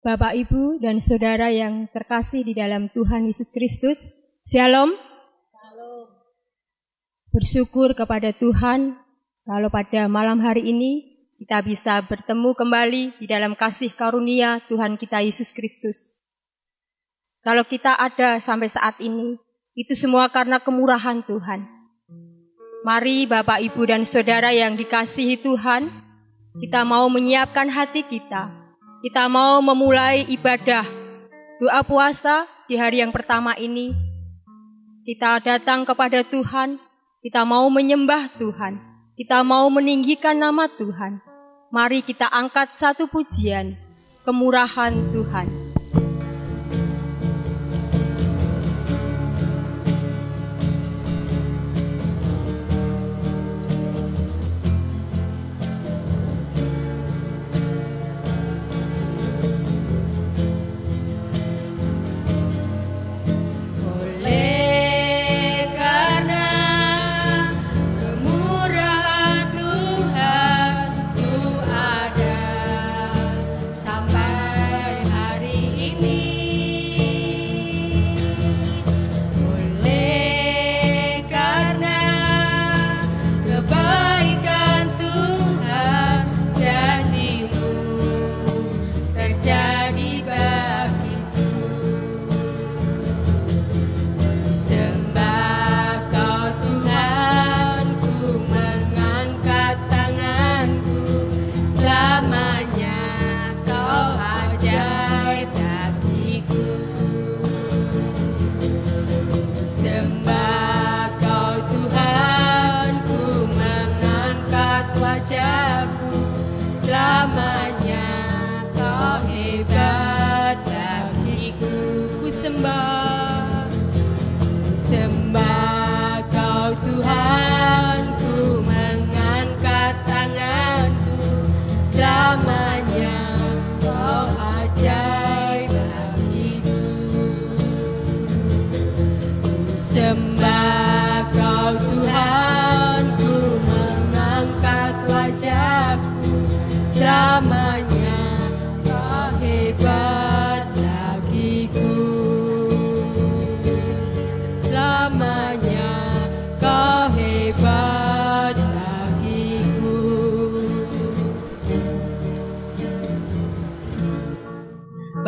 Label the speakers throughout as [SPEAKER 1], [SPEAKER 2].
[SPEAKER 1] Bapak, Ibu, dan Saudara yang terkasih di dalam Tuhan Yesus Kristus, Shalom. Bersyukur kepada Tuhan kalau pada malam hari ini kita bisa bertemu kembali di dalam kasih karunia Tuhan kita Yesus Kristus. Kalau kita ada sampai saat ini, itu semua karena kemurahan Tuhan. Mari Bapak, Ibu, dan Saudara yang dikasihi Tuhan, kita mau menyiapkan hati kita. Kita mau memulai ibadah doa puasa di hari yang pertama ini. Kita datang kepada Tuhan, kita mau menyembah Tuhan, kita mau meninggikan nama Tuhan. Mari kita angkat satu pujian, kemurahan Tuhan.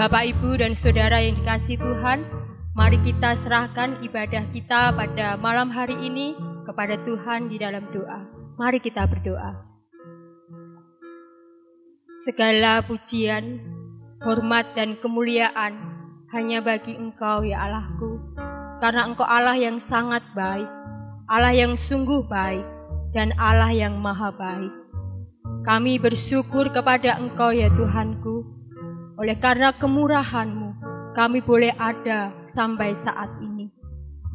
[SPEAKER 1] Bapak, Ibu, dan Saudara yang dikasihi Tuhan, mari kita serahkan ibadah kita pada malam hari ini kepada Tuhan di dalam doa. Mari kita berdoa. Segala pujian, hormat, dan kemuliaan hanya bagi Engkau ya Allahku, karena Engkau Allah yang sangat baik, Allah yang sungguh baik, dan Allah yang maha baik. Kami bersyukur kepada Engkau ya Tuhanku. Oleh karena kemurahan-Mu, kami boleh ada sampai saat ini.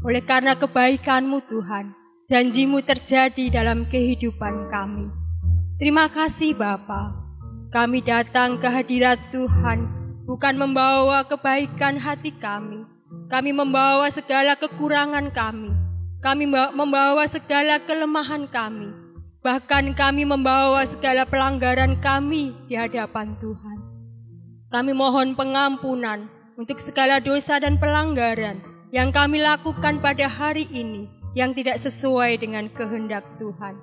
[SPEAKER 1] Oleh karena kebaikan-Mu Tuhan, janji-Mu terjadi dalam kehidupan kami. Terima kasih Bapa. Kami datang ke hadirat Tuhan, bukan membawa kebaikan hati kami. Kami membawa segala kekurangan kami. Kami membawa segala kelemahan kami. Bahkan kami membawa segala pelanggaran kami di hadapan Tuhan. Kami mohon pengampunan untuk segala dosa dan pelanggaran yang kami lakukan pada hari ini yang tidak sesuai dengan kehendak Tuhan.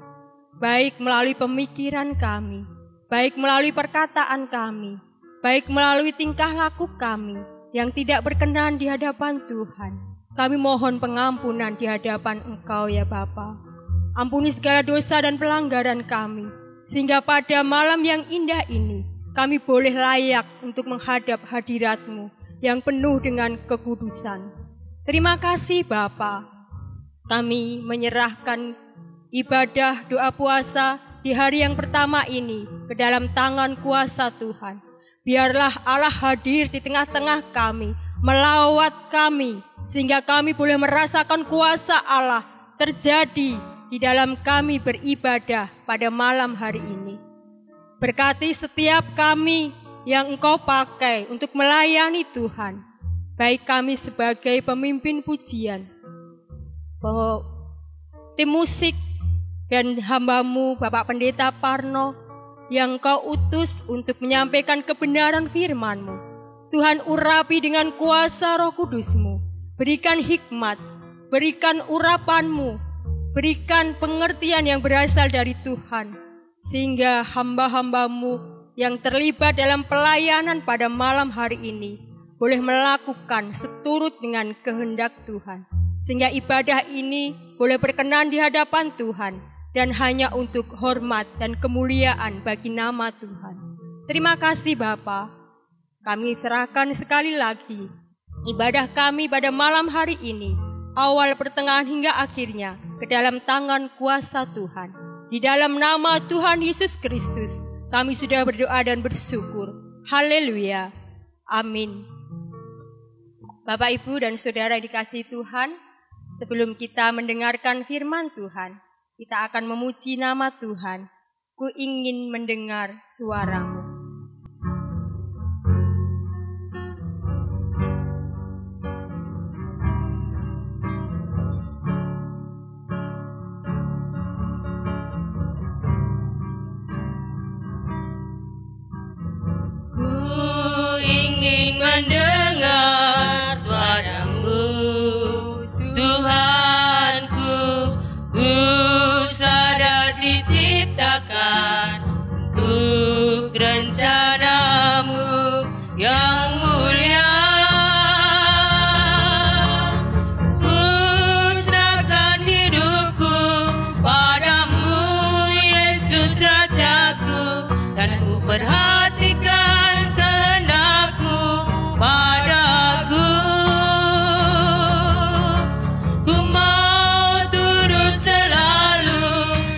[SPEAKER 1] Baik melalui pemikiran kami, baik melalui perkataan kami, baik melalui tingkah laku kami yang tidak berkenan di hadapan Tuhan. Kami mohon pengampunan di hadapan Engkau ya Bapa. Ampuni segala dosa dan pelanggaran kami, sehingga pada malam yang indah ini kami boleh layak untuk menghadap hadirat-Mu yang penuh dengan kekudusan. Terima kasih Bapa. Kami menyerahkan ibadah doa puasa di hari yang pertama ini ke dalam tangan kuasa Tuhan. Biarlah Allah hadir di tengah-tengah kami, melawat kami, sehingga kami boleh merasakan kuasa Allah terjadi di dalam kami beribadah pada malam hari ini. Berkati setiap kami yang Engkau pakai untuk melayani Tuhan. Baik kami sebagai pemimpin pujian, tim musik, dan hamba-Mu Bapak Pendeta Parno yang Kau utus untuk menyampaikan kebenaran firman-Mu. Tuhan urapi dengan kuasa Roh Kudus-Mu. Berikan hikmat, berikan urapan-Mu, berikan pengertian yang berasal dari Tuhan. Sehingga hamba-hamba-Mu yang terlibat dalam pelayanan pada malam hari ini boleh melakukan seturut dengan kehendak Tuhan. Sehingga ibadah ini boleh berkenan di hadapan Tuhan dan hanya untuk hormat dan kemuliaan bagi nama Tuhan. Terima kasih Bapa. Kami serahkan sekali lagi ibadah kami pada malam hari ini, awal, pertengahan hingga akhirnya, ke dalam tangan kuasa Tuhan. Di dalam nama Tuhan Yesus Kristus, kami sudah berdoa dan bersyukur. Haleluya. Amin. Bapak, Ibu, dan Saudara dikasihi Tuhan, sebelum kita mendengarkan firman Tuhan, kita akan memuji nama Tuhan. Ku ingin mendengar suara-Mu.
[SPEAKER 2] Mendengar suara-Mu, Tuhanku, ku sadar diciptakan untuk rencana-Mu yang mulia. Ku serahkan hidupku padamu, Yesus Rajaku, dan ku perhatikan padaku. Ku mau turut selalu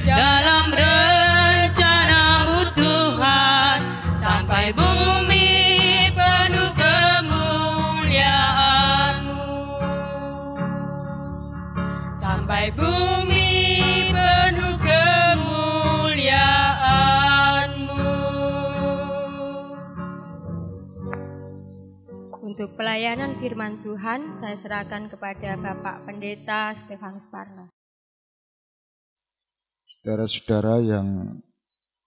[SPEAKER 2] dalam rencana-Mu Tuhan, sampai bumi penuh kemuliaan-Mu. Sampai bumi penuh kemuliaan-Mu.
[SPEAKER 1] Untuk pelayanan firman Tuhan, saya serahkan kepada Bapak Pendeta Stefanus Parna.
[SPEAKER 3] Saudara-saudara yang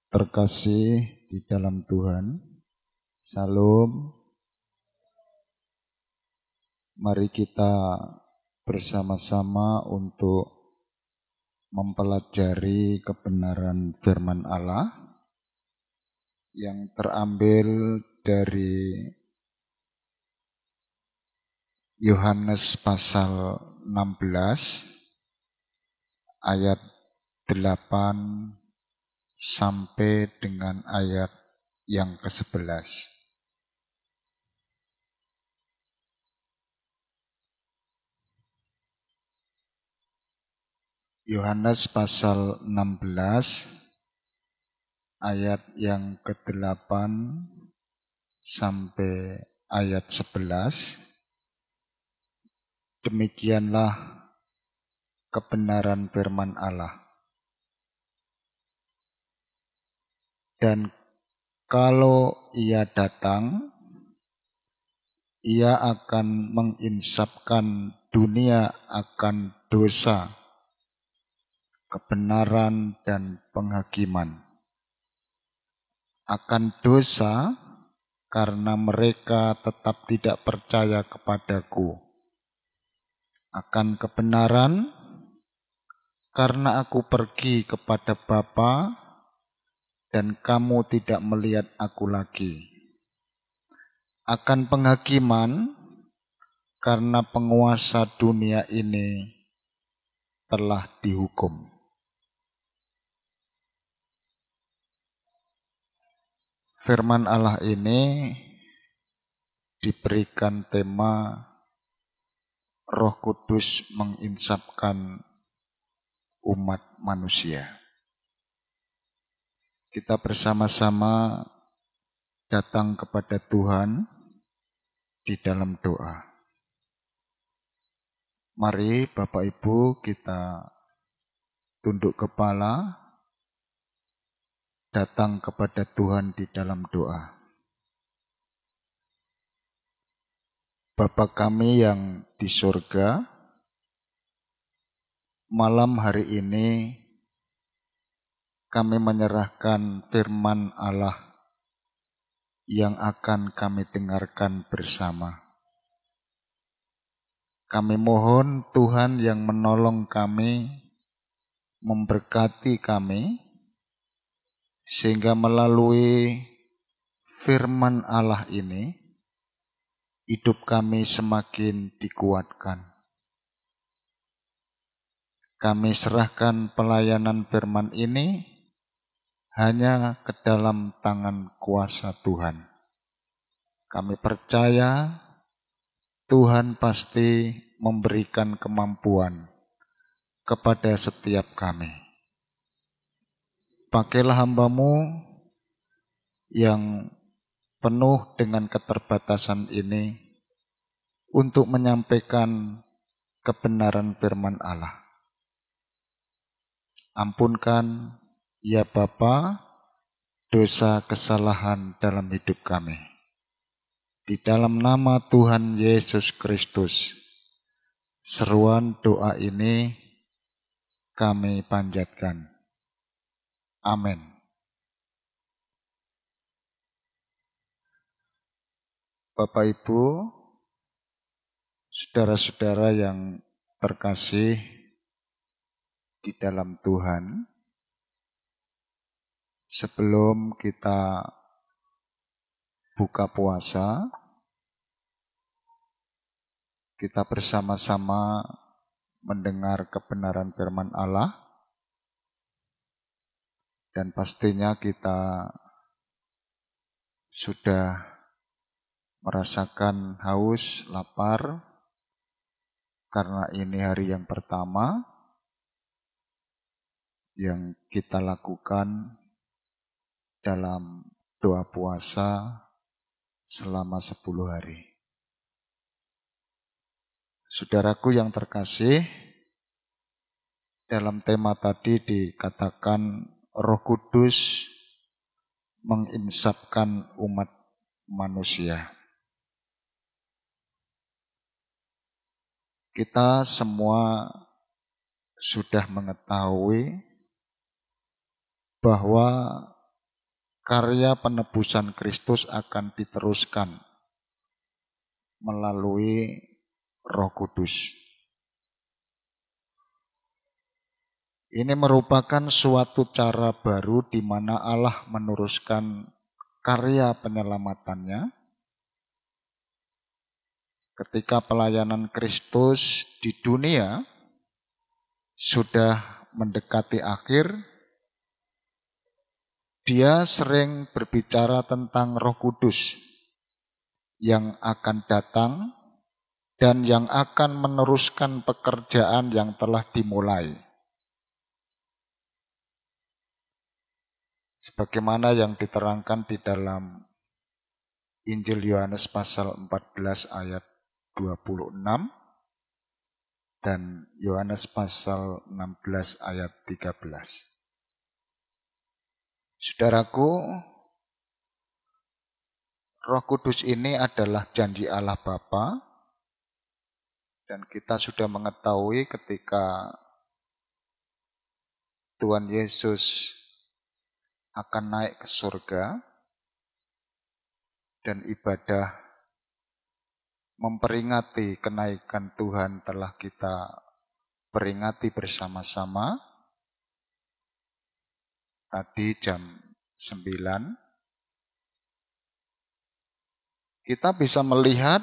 [SPEAKER 3] terkasih di dalam Tuhan, Salam. Mari kita bersama-sama untuk mempelajari kebenaran firman Allah yang terambil dari Yohanes pasal 16 ayat 8 sampai dengan ayat yang ke-11. Yohanes pasal 16 ayat yang ke-8 sampai ayat 11. Demikianlah kebenaran firman Allah. Dan kalau Ia datang, Ia akan menginsafkan dunia akan dosa, kebenaran dan penghakiman. Akan dosa karena mereka tetap tidak percaya kepadaku. Akan kebenaran karena aku pergi kepada Bapa dan kamu tidak melihat aku lagi. Akan penghakiman karena penguasa dunia ini telah dihukum. Firman Allah ini diberikan tema Roh Kudus menginsafkan umat manusia. Kita bersama-sama datang kepada Tuhan di dalam doa. Mari Bapak Ibu kita tunduk kepala, datang kepada Tuhan di dalam doa. Bapa kami yang di surga, malam hari ini kami menyerahkan firman Allah yang akan kami dengarkan bersama. Kami mohon Tuhan yang menolong kami, memberkati kami, sehingga melalui firman Allah ini, hidup kami semakin dikuatkan. Kami serahkan pelayanan firman ini hanya ke dalam tangan kuasa Tuhan. Kami percaya Tuhan pasti memberikan kemampuan kepada setiap kami. Pakailah hamba-Mu yang penuh dengan keterbatasan ini untuk menyampaikan kebenaran firman Allah. Ampunkan, ya Bapa, dosa kesalahan dalam hidup kami. Di dalam nama Tuhan Yesus Kristus, seruan doa ini kami panjatkan. Amin. Bapak Ibu, saudara-saudara yang terkasih di dalam Tuhan, sebelum kita buka puasa, kita bersama-sama mendengar kebenaran firman Allah, dan pastinya kita sudah merasakan haus, lapar, karena ini hari yang pertama yang kita lakukan dalam doa puasa selama 10 hari. Saudaraku yang terkasih, dalam tema tadi dikatakan Roh Kudus menginsapkan umat manusia. Kita semua sudah mengetahui bahwa karya penebusan Kristus akan diteruskan melalui Roh Kudus. Ini merupakan suatu cara baru di mana Allah meneruskan karya penyelamatannya. Ketika pelayanan Kristus di dunia sudah mendekati akhir, Dia sering berbicara tentang Roh Kudus yang akan datang dan yang akan meneruskan pekerjaan yang telah dimulai. Sebagaimana yang diterangkan di dalam Injil Yohanes pasal 14 ayat 26 dan Yohanes pasal 16 ayat 13. Saudaraku, Roh Kudus ini adalah janji Allah Bapa, dan kita sudah mengetahui ketika Tuhan Yesus akan naik ke surga dan ibadah memperingati kenaikan Tuhan telah kita peringati bersama-sama. Tadi jam 9, kita bisa melihat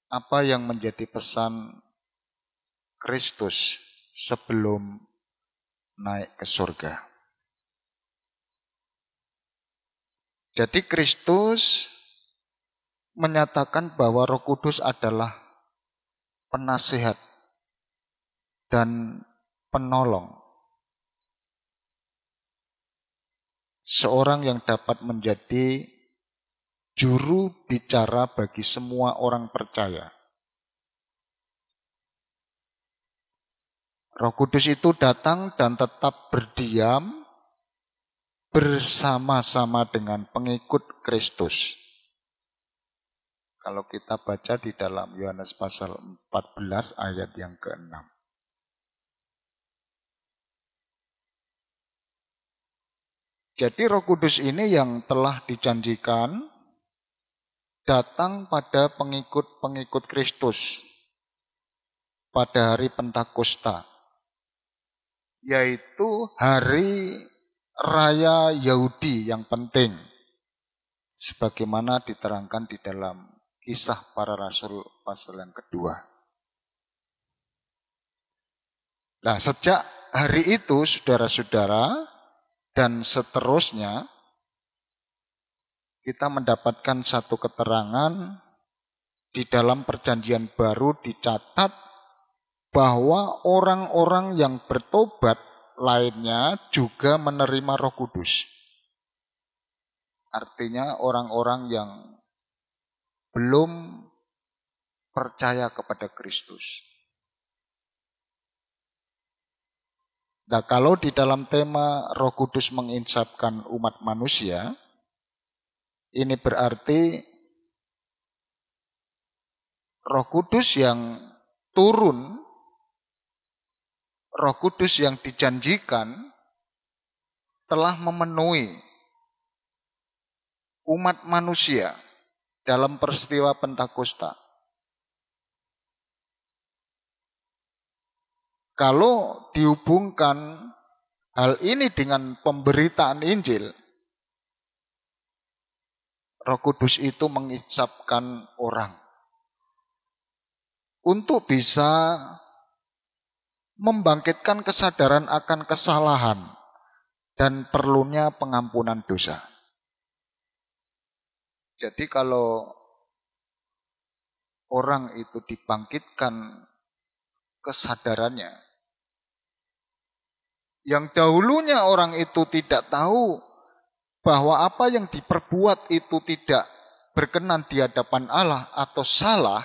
[SPEAKER 3] apa yang menjadi pesan Kristus sebelum naik ke surga. Jadi Kristus menyatakan bahwa Roh Kudus adalah penasihat dan penolong. Seorang yang dapat menjadi juru bicara bagi semua orang percaya. Roh Kudus itu datang dan tetap berdiam bersama-sama dengan pengikut Kristus. Kalau kita baca di dalam Yohanes pasal 14 ayat yang ke-6. Jadi Roh Kudus ini yang telah dijanjikan datang pada pengikut-pengikut Kristus pada hari Pentakosta, yaitu hari raya Yahudi yang penting, sebagaimana diterangkan di dalam Kisah Para Rasul pasal yang kedua. Nah, sejak hari itu, saudara-saudara, dan seterusnya, kita mendapatkan satu keterangan di dalam Perjanjian Baru dicatat bahwa orang-orang yang bertobat lainnya juga menerima Roh Kudus. Artinya orang-orang yang belum percaya kepada Kristus. Nah, kalau di dalam tema Roh Kudus menginsapkan umat manusia, ini berarti Roh Kudus yang turun, Roh Kudus yang dijanjikan telah memenuhi umat manusia dalam peristiwa Pentakosta. Kalau dihubungkan hal ini dengan pemberitaan Injil, Roh Kudus itu menginsapkan orang untuk bisa membangkitkan kesadaran akan kesalahan dan perlunya pengampunan dosa. Jadi kalau orang itu dibangkitkan kesadarannya, yang dahulunya orang itu tidak tahu bahwa apa yang diperbuat itu tidak berkenan di hadapan Allah atau salah,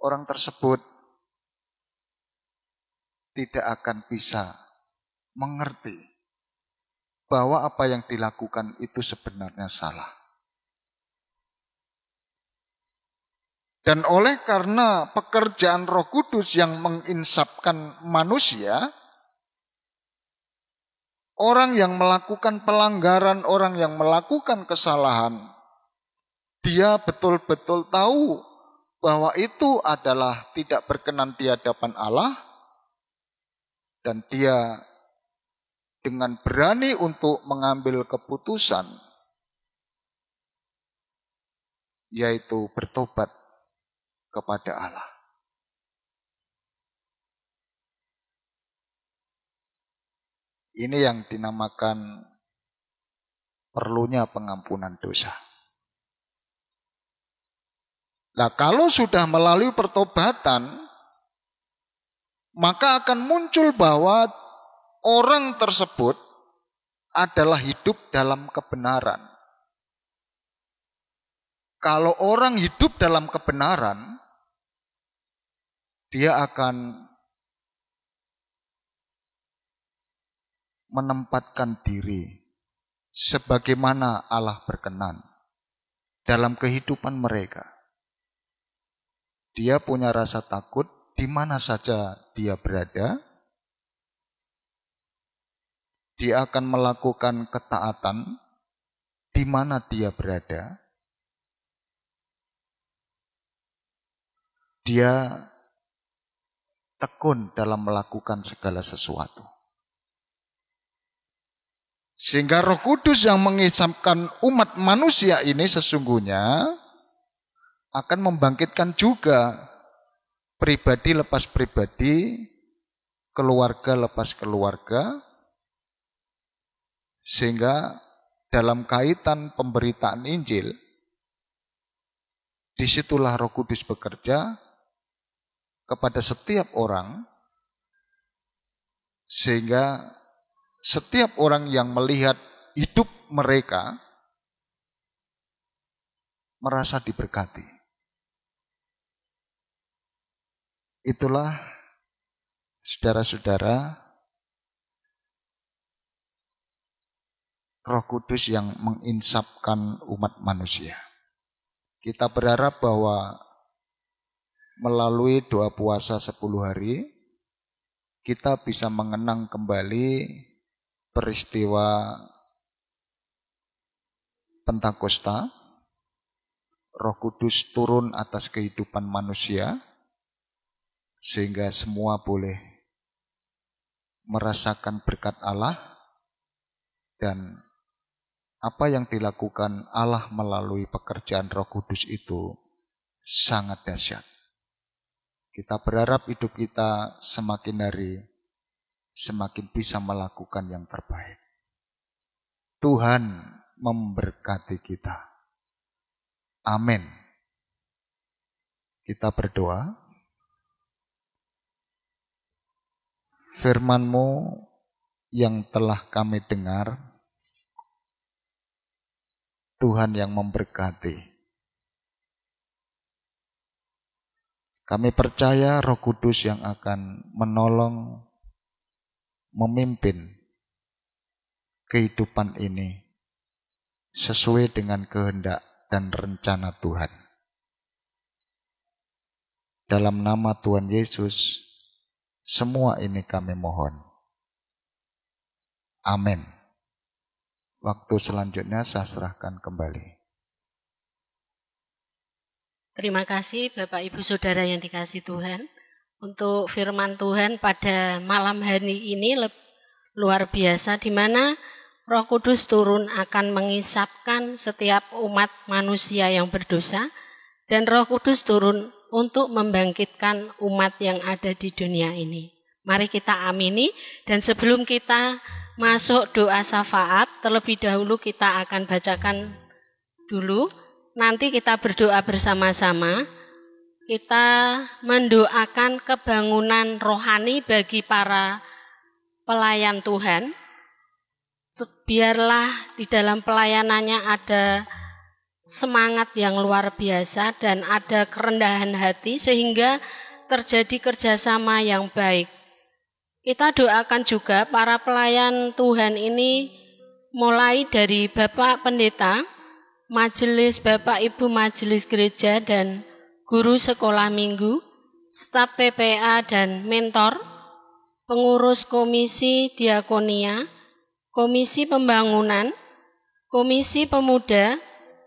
[SPEAKER 3] orang tersebut tidak akan bisa mengerti bahwa apa yang dilakukan itu sebenarnya salah. Dan oleh karena pekerjaan Roh Kudus yang menginsapkan manusia, orang yang melakukan pelanggaran, orang yang melakukan kesalahan, dia betul-betul tahu bahwa itu adalah tidak berkenan di hadapan Allah, dan dia dengan berani untuk mengambil keputusan, yaitu bertobat kepada Allah. Ini yang dinamakan perlunya pengampunan dosa. Nah, kalau sudah melalui pertobatan, maka akan muncul bahwa orang tersebut adalah hidup dalam kebenaran. Kalau orang hidup dalam kebenaran, dia akan menempatkan diri sebagaimana Allah berkenan dalam kehidupan mereka. Dia punya rasa takut di mana saja dia berada. Dia akan melakukan ketaatan di mana dia berada. Dia tekun dalam melakukan segala sesuatu. Sehingga Roh Kudus yang menginsapkan umat manusia ini sesungguhnya akan membangkitkan juga pribadi lepas pribadi, keluarga lepas keluarga, sehingga dalam kaitan pemberitaan Injil, disitulah Roh Kudus bekerja kepada setiap orang, sehingga setiap orang yang melihat hidup mereka merasa diberkati. Itulah, saudara-saudara, Roh Kudus yang menginsapkan umat manusia. Kita berharap bahwa melalui doa puasa 10 hari, kita bisa mengenang kembali peristiwa Pentakosta, Roh Kudus turun atas kehidupan manusia, sehingga semua boleh merasakan berkat Allah, dan apa yang dilakukan Allah melalui pekerjaan Roh Kudus itu sangat dahsyat. Kita berharap hidup kita semakin hari semakin bisa melakukan yang terbaik. Tuhan memberkati kita. Amin. Kita berdoa. Firman-Mu yang telah kami dengar, Tuhan yang memberkati. Kami percaya Roh Kudus yang akan menolong, memimpin kehidupan ini sesuai dengan kehendak dan rencana Tuhan. Dalam nama Tuhan Yesus, semua ini kami mohon. Amin. Waktu selanjutnya saya serahkan kembali.
[SPEAKER 4] Terima kasih Bapak Ibu Saudara yang dikasihi Tuhan. Untuk firman Tuhan pada malam hari ini luar biasa, di mana Roh Kudus turun akan mengisapkan setiap umat manusia yang berdosa, dan Roh Kudus turun untuk membangkitkan umat yang ada di dunia ini. Mari kita amini, dan sebelum kita masuk doa syafaat, terlebih dahulu kita akan bacakan dulu, nanti kita berdoa bersama-sama. Kita mendoakan kebangunan rohani bagi para pelayan Tuhan. Biarlah di dalam pelayanannya ada semangat yang luar biasa dan ada kerendahan hati sehingga terjadi kerjasama yang baik. Kita doakan juga para pelayan Tuhan ini mulai dari Bapak Pendeta, Majelis Bapak Ibu Majelis Gereja dan guru sekolah minggu, staf PPA dan mentor, pengurus komisi diakonia, komisi pembangunan, komisi pemuda,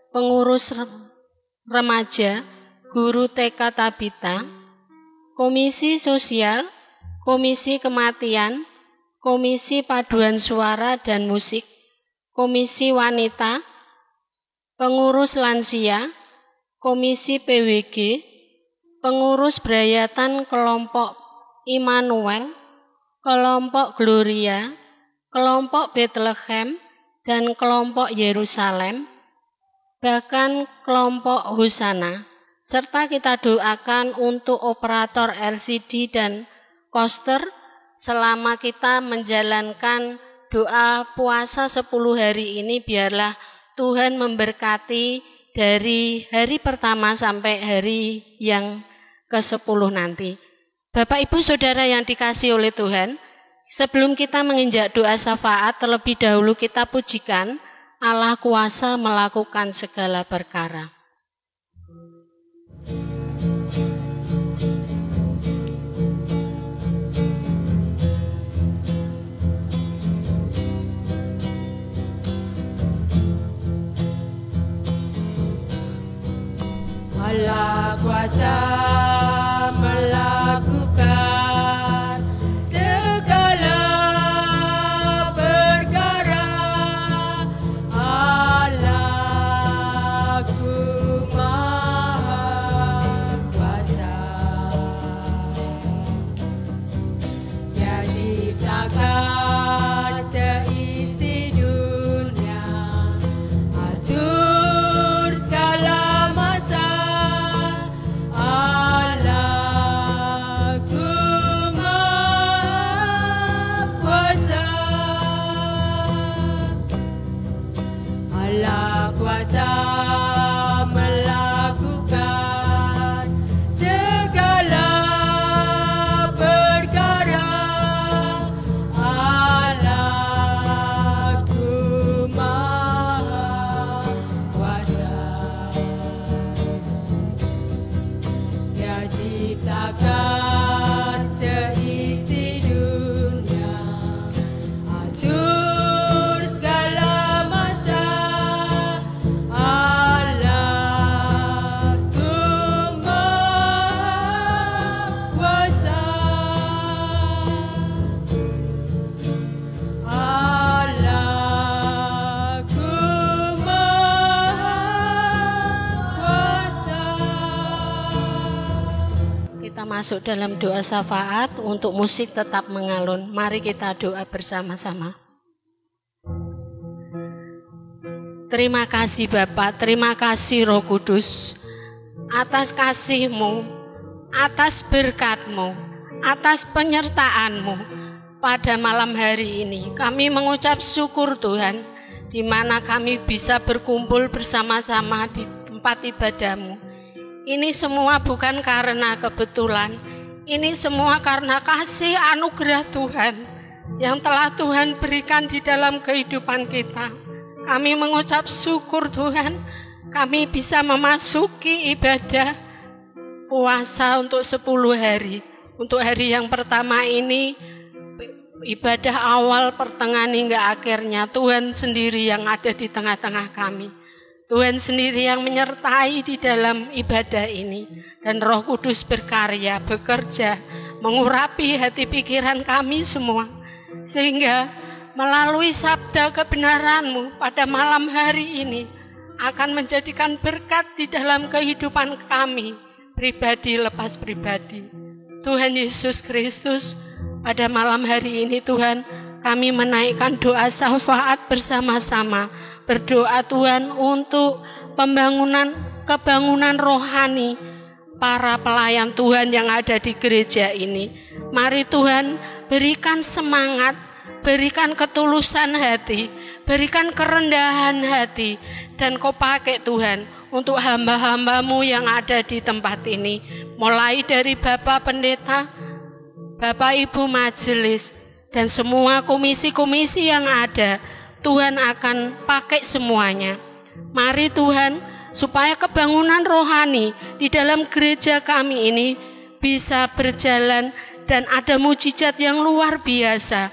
[SPEAKER 4] pengurus remaja, guru TK Tabita, komisi sosial, komisi kematian, komisi paduan suara dan musik, komisi wanita, pengurus lansia, komisi PWG, pengurus berayatan kelompok Immanuel, kelompok Gloria, kelompok Bethlehem, dan kelompok Yerusalem, bahkan kelompok Husana. Serta kita doakan untuk operator LCD dan koster selama kita menjalankan doa puasa 10 hari ini, biarlah Tuhan memberkati dari hari pertama sampai hari yang ke-10 nanti. Bapak Ibu Saudara yang dikasihi oleh Tuhan, sebelum kita menginjak doa syafaat, terlebih dahulu kita pujikan Allah kuasa melakukan segala perkara.
[SPEAKER 2] Allah kuasa melakukan segala perkara. Allahku maha kuasa. Dia ciptakan seisi dunia, atur segala masa. Allah kuasa melakukan segala perkara. Allahku maha kuasa. Dia ciptakan seisi dunia.
[SPEAKER 4] masuk dalam doa syafaat untuk musik tetap mengalun. Mari kita doa bersama-sama. Terima kasih Bapa, terima kasih Roh Kudus atas kasih-Mu, atas berkat-Mu, atas penyertaan-Mu pada malam hari ini. Kami mengucap syukur Tuhan, di mana kami bisa berkumpul bersama-sama di tempat ibadah-Mu. Ini semua bukan karena kebetulan, ini semua karena kasih anugerah Tuhan yang telah Tuhan berikan di dalam kehidupan kita. Kami mengucap syukur Tuhan, kami bisa memasuki ibadah puasa untuk 10 hari. Untuk hari yang pertama ini, ibadah awal, pertengahan hingga akhirnya, Tuhan sendiri yang ada di tengah-tengah kami. Tuhan sendiri yang menyertai di dalam ibadah ini. Dan Roh Kudus berkarya, bekerja, mengurapi hati pikiran kami semua. Sehingga melalui sabda kebenaran-Mu pada malam hari ini akan menjadikan berkat di dalam kehidupan kami, pribadi lepas pribadi. Tuhan Yesus Kristus, pada malam hari ini Tuhan, kami menaikkan doa syafaat bersama-sama. Berdoa Tuhan untuk kebangunan rohani para pelayan Tuhan yang ada di gereja ini. Mari Tuhan berikan semangat, berikan ketulusan hati, berikan kerendahan hati, dan Kau pakai Tuhan untuk hamba-hamba-Mu yang ada di tempat ini. Mulai dari Bapak Pendeta, Bapak Ibu Majelis, dan semua komisi-komisi yang ada, Tuhan akan pakai semuanya. Mari Tuhan, supaya kebangunan rohani di dalam gereja kami ini bisa berjalan dan ada mujizat yang luar biasa.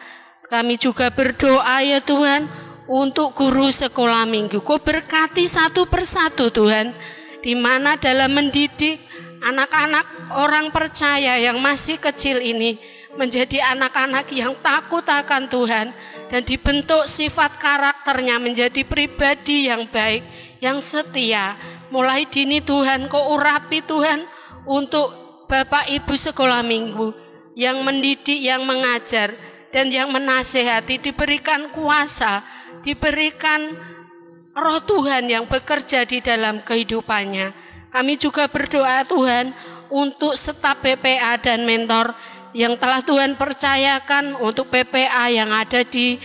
[SPEAKER 4] Kami juga berdoa ya Tuhan, untuk guru sekolah minggu. Kau berkati satu persatu Tuhan, di mana dalam mendidik anak-anak orang percaya yang masih kecil ini menjadi anak-anak yang takut akan Tuhan dan dibentuk sifat karakternya menjadi pribadi yang baik, yang setia. Mulai dini Tuhan, Kau urapi Tuhan untuk Bapak Ibu sekolah minggu yang mendidik, yang mengajar, dan yang menasehati, diberikan kuasa, diberikan Roh Tuhan yang bekerja di dalam kehidupannya. Kami juga berdoa Tuhan untuk staf PPA dan mentor yang telah Tuhan percayakan untuk PPA yang ada di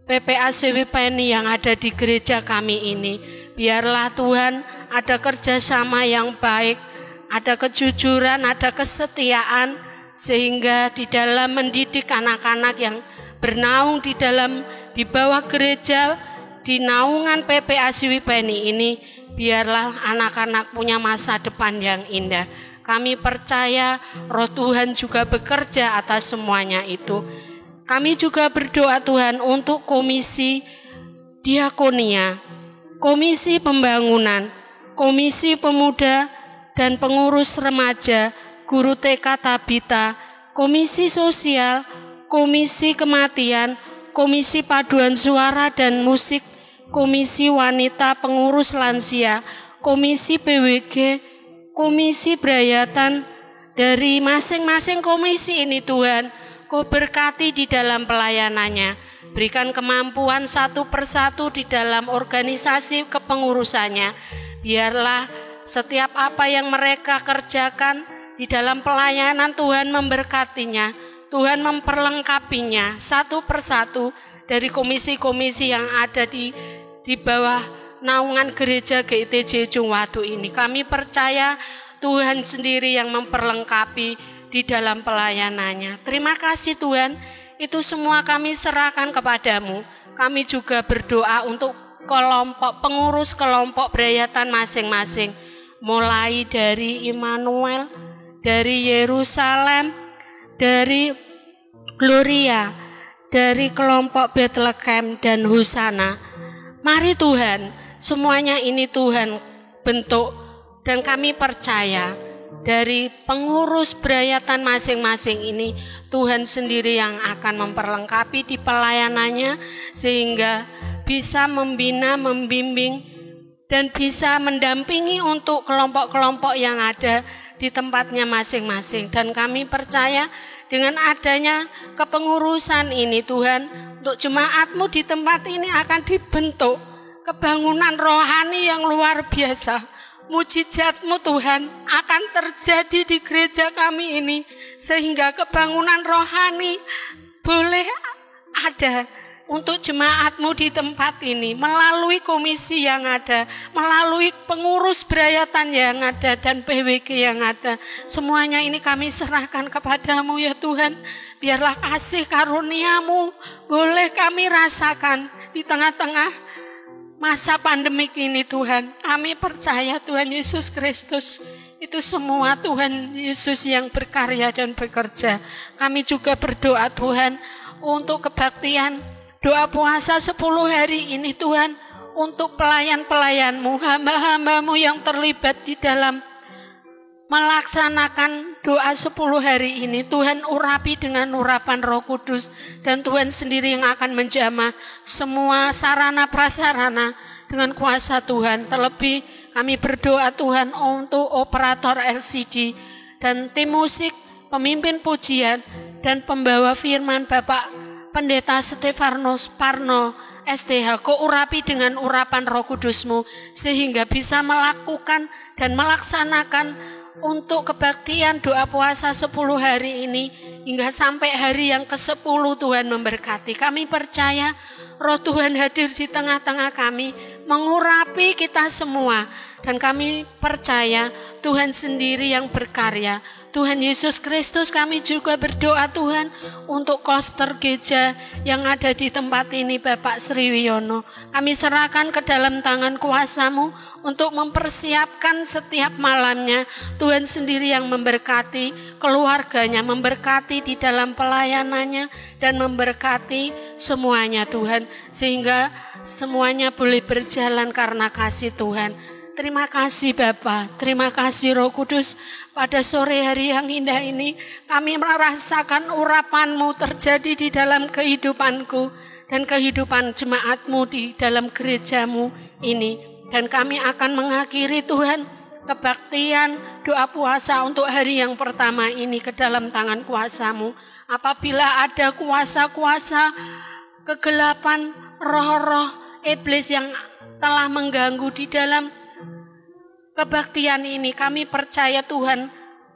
[SPEAKER 4] PPA Sewipeni yang ada di gereja kami ini. Biarlah Tuhan ada kerjasama yang baik, ada kejujuran, ada kesetiaan, sehingga di dalam mendidik anak-anak yang bernaung di bawah gereja, di naungan PPA Sewipeni ini, biarlah anak-anak punya masa depan yang indah. Kami percaya Roh Tuhan juga bekerja atas semuanya itu. Kami juga berdoa Tuhan untuk komisi diakonia, komisi pembangunan, komisi pemuda dan pengurus remaja, guru TK Tabita, komisi sosial, komisi kematian, komisi paduan suara dan musik, komisi wanita pengurus lansia, komisi PWG, komisi berayatan. Dari masing-masing komisi ini Tuhan, Kau berkati di dalam pelayanannya. Berikan kemampuan satu persatu di dalam organisasi kepengurusannya. Biarlah setiap apa yang mereka kerjakan di dalam pelayanan, Tuhan memberkatinya, Tuhan memperlengkapinya satu persatu dari komisi-komisi yang ada di bawah naungan gereja GITJ Ujungwatu ini. Kami percaya Tuhan sendiri yang memperlengkapi di dalam pelayanannya. Terima kasih Tuhan, itu semua kami serahkan kepadamu. Kami juga berdoa untuk kelompok pengurus kelompok berayatan masing-masing, mulai dari Immanuel, dari Yerusalem, dari Gloria, dari kelompok Bethlehem dan Husana. Mari Tuhan, semuanya ini Tuhan bentuk, dan kami percaya dari pengurus berayatan masing-masing ini, Tuhan sendiri yang akan memperlengkapi di pelayanannya, sehingga bisa membina, membimbing, dan bisa mendampingi untuk kelompok-kelompok yang ada di tempatnya masing-masing. Dan kami percaya dengan adanya kepengurusan ini Tuhan, untuk jemaat-Mu di tempat ini akan dibentuk kebangunan rohani yang luar biasa. Mujizat-Mu Tuhan akan terjadi di gereja kami ini, sehingga kebangunan rohani boleh ada untuk jemaat-Mu di tempat ini, melalui komisi yang ada, melalui pengurus berayatan yang ada, dan PWG yang ada. Semuanya ini kami serahkan kepada-Mu ya Tuhan. Biarlah kasih karunia-Mu boleh kami rasakan di tengah-tengah masa pandemik ini Tuhan. Kami percaya Tuhan Yesus Kristus itu semua Tuhan Yesus yang berkarya dan bekerja. Kami juga berdoa Tuhan untuk kebaktian doa puasa 10 hari ini Tuhan, untuk pelayan-pelayan-Mu, hamba-hamba-Mu yang terlibat di dalam melaksanakan doa 10 hari ini. Tuhan urapi dengan urapan Roh Kudus, dan Tuhan sendiri yang akan menjamah semua sarana prasarana dengan kuasa Tuhan. Terlebih kami berdoa Tuhan untuk operator LCD dan tim musik, pemimpin pujian, dan pembawa firman Bapak Pendeta Stefanus Parno STH. Kau urapi dengan urapan Roh Kudus-Mu, sehingga bisa melakukan dan melaksanakan untuk kebaktian doa puasa 10 hari ini hingga sampai hari yang ke-10. Tuhan memberkati. Kami percaya Roh Tuhan hadir di tengah-tengah kami, mengurapi kita semua, dan kami percaya Tuhan sendiri yang berkarya. Tuhan Yesus Kristus, kami juga berdoa Tuhan untuk koster gereja yang ada di tempat ini Bapak Sriwiono. Kami serahkan ke dalam tangan kuasa-Mu untuk mempersiapkan setiap malamnya. Tuhan sendiri yang memberkati keluarganya, memberkati di dalam pelayanannya, dan memberkati semuanya Tuhan, sehingga semuanya boleh berjalan karena kasih Tuhan. Terima kasih Bapa, terima kasih Roh Kudus. Pada sore hari yang indah ini kami merasakan urapan-Mu terjadi di dalam kehidupanku dan kehidupan jemaat-Mu di dalam gereja-Mu ini. Dan kami akan mengakhiri Tuhan kebaktian doa puasa untuk hari yang pertama ini ke dalam tangan kuasa-Mu. Apabila ada kuasa-kuasa kegelapan, roh-roh iblis yang telah mengganggu di dalam kebaktian ini, kami percaya Tuhan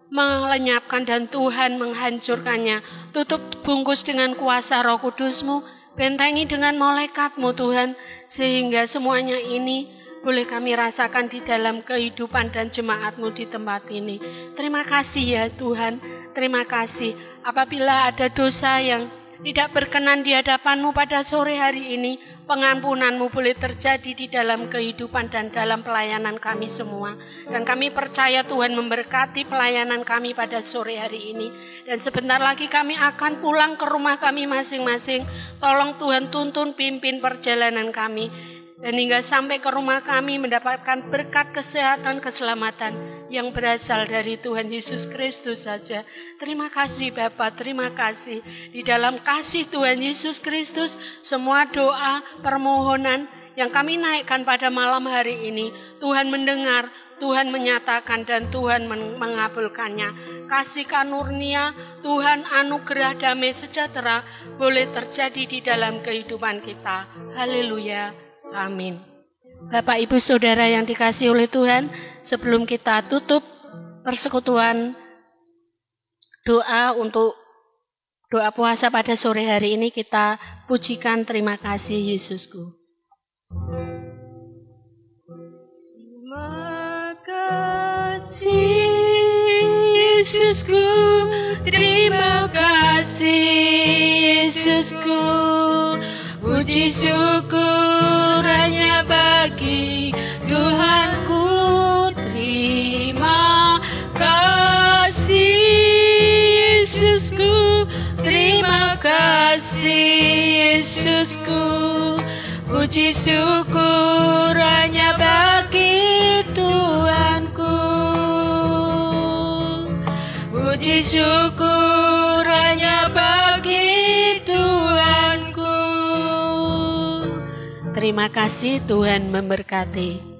[SPEAKER 4] melenyapkan dan Tuhan menghancurkannya. Tutup bungkus dengan kuasa Roh Kudus-Mu, bentengi dengan malaikat-Mu Tuhan, sehingga semuanya ini boleh kami rasakan di dalam kehidupan dan jemaat-Mu di tempat ini. Terima kasih ya Tuhan, terima kasih. Apabila ada dosa yang tidak berkenan di hadapan-Mu pada sore hari ini, pengampunan-Mu boleh terjadi di dalam kehidupan dan dalam pelayanan kami semua. Dan kami percaya Tuhan memberkati pelayanan kami pada sore hari ini. Dan sebentar lagi kami akan pulang ke rumah kami masing-masing. Tolong Tuhan tuntun pimpin perjalanan kami. Dan hingga sampai ke rumah kami mendapatkan berkat kesehatan, keselamatan yang berasal dari Tuhan Yesus Kristus saja. Terima kasih Bapa, terima kasih. Di dalam kasih Tuhan Yesus Kristus, semua doa, permohonan yang kami naikkan pada malam hari ini, Tuhan mendengar, Tuhan menyatakan, dan Tuhan mengabulkannya. Kasih karunia, Tuhan anugerah damai sejahtera boleh terjadi di dalam kehidupan kita. Haleluya. Amin. Bapak Ibu Saudara yang dikasihi oleh Tuhan, sebelum kita tutup persekutuan doa untuk doa puasa pada sore hari ini, kita pujikan terima kasih Yesusku.
[SPEAKER 2] Terima kasih Yesusku, terima kasih Yesusku. Puji syukur hanya bagi Tuhanku. Terima kasih Yesusku, terima kasih Yesusku. Puji syukur hanya bagi Tuhanku. Puji syukur hanya bagi Tuhanku.
[SPEAKER 4] Terima kasih, Tuhan memberkati.